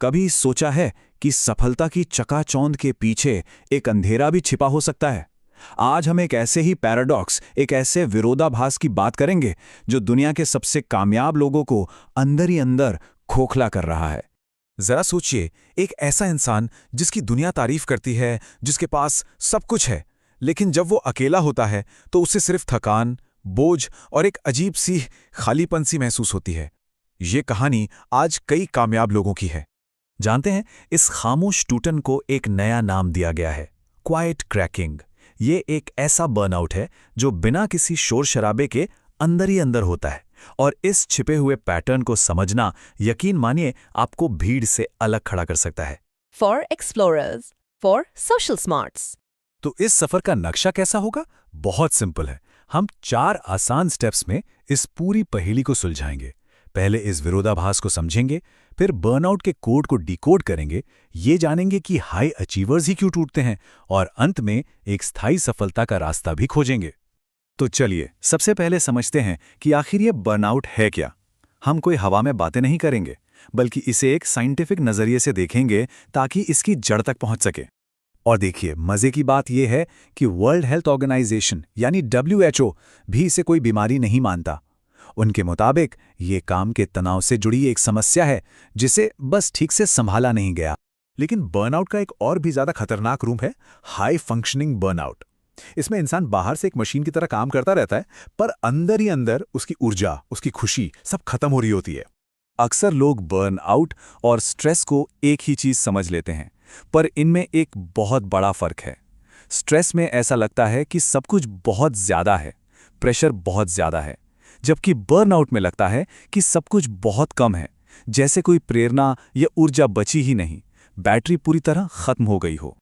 कभी सोचा है कि सफलता की चकाचौंध के पीछे एक अंधेरा भी छिपा हो सकता है? आज हम एक ऐसे ही पैराडॉक्स, एक ऐसे विरोधाभास की बात करेंगे जो दुनिया के सबसे कामयाब लोगों को अंदर ही अंदर खोखला कर रहा है। जरा सोचिए, एक ऐसा इंसान जिसकी दुनिया तारीफ करती है, जिसके पास सब कुछ है, लेकिन जब वो अकेला होता है तो उसे सिर्फ थकान, बोझ और एक अजीब सी खालीपन सी महसूस होती है। ये कहानी आज कई कामयाब लोगों की है। जानते हैं, इस खामोश टूटन को एक नया नाम दिया गया है, क्वाइट क्रैकिंग। ये एक ऐसा बर्नआउट है जो बिना किसी शोर शराबे के अंदर ही अंदर होता है, और इस छिपे हुए पैटर्न को समझना, यकीन मानिए, आपको भीड़ से अलग खड़ा कर सकता है। For explorers, for social smarts. तो इस सफर का नक्शा कैसा होगा? बहुत सिंपल है। हम 4 आसान स्टेप्स में इस पूरी पहेली को सुलझाएंगे। पहले इस विरोधाभास को समझेंगे, फिर बर्नआउट के कोड को डिकोड करेंगे, ये जानेंगे कि हाई अचीवर्स ही क्यों टूटते हैं, और अंत में एक स्थायी सफलता का रास्ता भी खोजेंगे। तो चलिए सबसे पहले समझते हैं कि आखिर ये बर्नआउट है क्या। हम कोई हवा में बातें नहीं करेंगे, बल्कि इसे एक साइंटिफिक नजरिए से देखेंगे ताकि इसकी जड़ तक पहुंच सके। और देखिए, मजे की बात यह है कि वर्ल्ड हेल्थ ऑर्गेनाइजेशन यानी WHO भी इसे कोई बीमारी नहीं मानता। उनके मुताबिक ये काम के तनाव से जुड़ी एक समस्या है जिसे बस ठीक से संभाला नहीं गया। लेकिन बर्नआउट का एक और भी ज्यादा खतरनाक रूप है हाई फंक्शनिंग बर्नआउट। इसमें इंसान बाहर से एक मशीन की तरह काम करता रहता है, पर अंदर ही अंदर उसकी ऊर्जा, उसकी खुशी सब खत्म हो रही होती है। अक्सर लोग बर्नआउट और स्ट्रेस को एक ही चीज समझ लेते हैं, पर इनमें एक बहुत बड़ा फर्क है। स्ट्रेस में ऐसा लगता है कि सब कुछ बहुत ज्यादा है, प्रेशर बहुत ज्यादा है, जबकि बर्नआउट में लगता है कि सब कुछ बहुत कम है, जैसे कोई प्रेरणा या ऊर्जा बची ही नहीं, बैटरी पूरी तरह खत्म हो गई हो।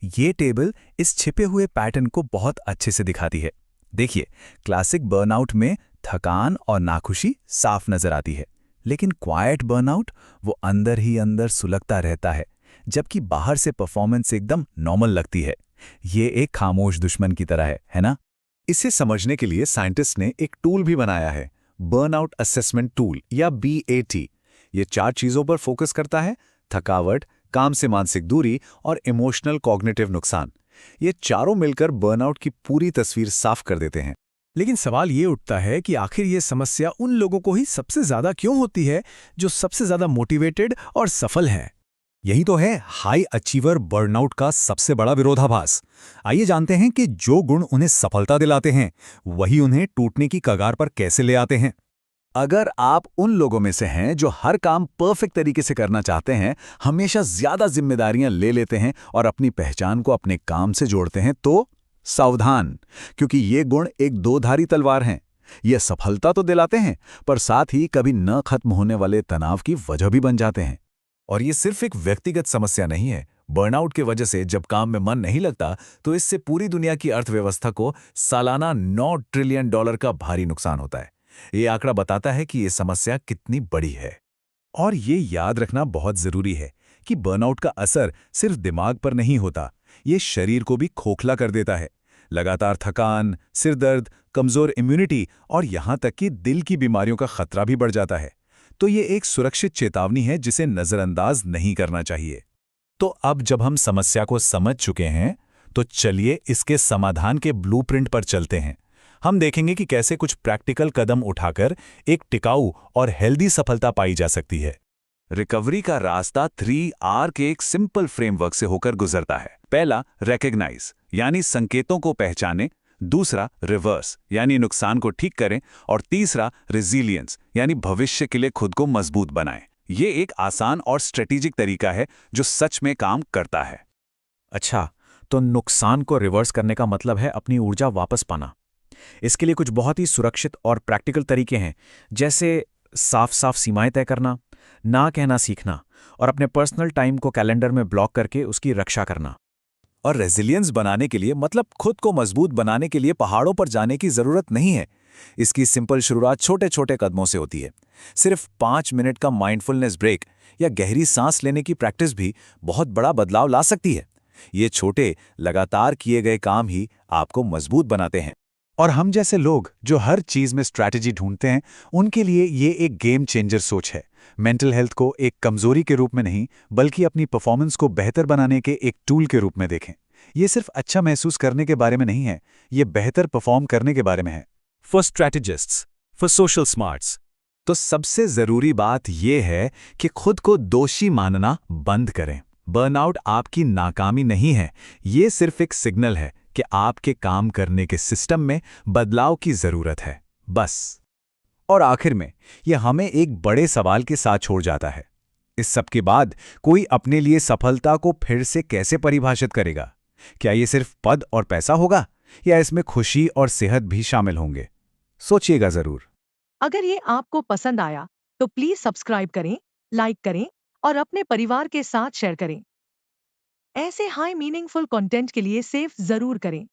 ये टेबल इस छिपे हुए पैटर्न को बहुत अच्छे से दिखाती है। देखिए, क्लासिक बर्नआउट में थकान और नाखुशी साफ नजर आती है, लेकिन क्वाइट बर्नआउट वो अंदर ही अंदर सुलगता रहता है, जबकि बाहर से परफॉर्मेंस एकदम नॉर्मल लगती है। ये एक खामोश दुश्मन की तरह है ना? इसे समझने के लिए साइंटिस्ट ने एक टूल भी बनाया है, बर्नआउट असेसमेंट टूल या BAT। ये 4 चीजों पर फोकस करता है: थकावट, काम से मानसिक दूरी और इमोशनल कॉग्निटिव नुकसान। ये चारों मिलकर बर्नआउट की पूरी तस्वीर साफ कर देते हैं। लेकिन सवाल ये उठता है कि आखिर ये समस्या उन लोगों को ही सबसे ज्यादा क्यों होती है जो सबसे ज्यादा मोटिवेटेड और सफल हैं? यही तो है हाई अचीवर बर्नआउट का सबसे बड़ा विरोधाभास। आइए जानते हैं कि जो गुण उन्हें सफलता दिलाते हैं, वही उन्हें टूटने की कगार पर कैसे ले आते हैं। अगर आप उन लोगों में से हैं जो हर काम परफेक्ट तरीके से करना चाहते हैं, हमेशा ज्यादा जिम्मेदारियां ले लेते हैं और अपनी पहचान को अपने काम से जोड़ते हैं, तो सावधान, क्योंकि ये गुण एक दो-धारी तलवार हैं। ये सफलता तो दिलाते हैं, पर साथ ही कभी न खत्म होने वाले तनाव की वजह भी बन जाते हैं। और ये सिर्फ एक व्यक्तिगत समस्या नहीं है। बर्नआउट की वजह से जब काम में मन नहीं लगता, तो इससे पूरी दुनिया की अर्थव्यवस्था को सालाना $9 ट्रिलियन का भारी नुकसान होता है। ये आंकड़ा बताता है कि ये समस्या कितनी बड़ी है। और ये याद रखना बहुत जरूरी है कि बर्नआउट का असर सिर्फ दिमाग पर नहीं होता, ये शरीर को भी खोखला कर देता है। लगातार थकान, सिरदर्द, कमजोर इम्यूनिटी और यहां तक कि दिल की बीमारियों का खतरा भी बढ़ जाता है। तो ये एक सुरक्षित चेतावनी है जिसे नजरअंदाज नहीं करना चाहिए। तो अब जब हम समस्या को समझ चुके हैं, तो चलिए इसके समाधान के ब्लूप्रिंट पर चलते हैं। हम देखेंगे कि कैसे कुछ प्रैक्टिकल कदम उठाकर एक टिकाऊ और हेल्दी सफलता पाई जा सकती है। रिकवरी का रास्ता 3R के एक सिंपल फ्रेमवर्क से होकर गुजरता है। पहला, रिकॉग्नाइज यानी संकेतों को पहचानें। दूसरा, रिवर्स यानी नुकसान को ठीक करें। और तीसरा, रेजिलियंस यानी भविष्य के लिए खुद को मजबूत बनाएं। ये एक आसान और स्ट्रेटेजिक तरीका है जो सच में काम करता है। अच्छा, तो नुकसान को रिवर्स करने का मतलब है अपनी ऊर्जा वापस पाना। इसके लिए कुछ बहुत ही सुरक्षित और प्रैक्टिकल तरीके हैं, जैसे साफ साफ सीमाएं तय करना, ना कहना सीखना, और अपने पर्सनल टाइम को कैलेंडर में ब्लॉक करके उसकी रक्षा करना। और रेजिलियंस बनाने के लिए, मतलब खुद को मजबूत बनाने के लिए, पहाड़ों पर जाने की जरूरत नहीं है। इसकी सिंपल शुरुआत छोटे छोटे कदमों से होती है। सिर्फ 5 मिनट का माइंडफुलनेस ब्रेक या गहरी सांस लेने की प्रैक्टिस भी बहुत बड़ा बदलाव ला सकती है। ये छोटे लगातार किए गए काम ही आपको मजबूत बनाते हैं। और हम जैसे लोग जो हर चीज में स्ट्रैटेजी ढूंढते हैं, उनके लिए ये एक गेम चेंजर सोच है। मेंटल हेल्थ को एक कमजोरी के रूप में नहीं, बल्कि अपनी परफॉर्मेंस को बेहतर बनाने के एक टूल के रूप में देखें। ये सिर्फ अच्छा महसूस करने के बारे में नहीं है, ये बेहतर परफॉर्म करने के बारे में है। फॉर स्ट्रैटेजिस्ट्स, फॉर सोशल स्मार्ट्स, तो सबसे जरूरी बात यह है कि खुद को दोषी मानना बंद करें। बर्नआउट आपकी नाकामी नहीं है, ये सिर्फ एक सिग्नल है कि आपके काम करने के सिस्टम में बदलाव की जरूरत है, बस। और आखिर में यह हमें एक बड़े सवाल के साथ छोड़ जाता है। इस सब के बाद कोई अपने लिए सफलता को फिर से कैसे परिभाषित करेगा? क्या ये सिर्फ पद और पैसा होगा, या इसमें खुशी और सेहत भी शामिल होंगे? सोचिएगा जरूर। अगर ये आपको पसंद आया तो प्लीज सब्सक्राइब करें, लाइक करें और अपने परिवार के साथ शेयर करें। ऐसे हाई मीनिंगफुल कंटेंट के लिए सेव जरूर करें।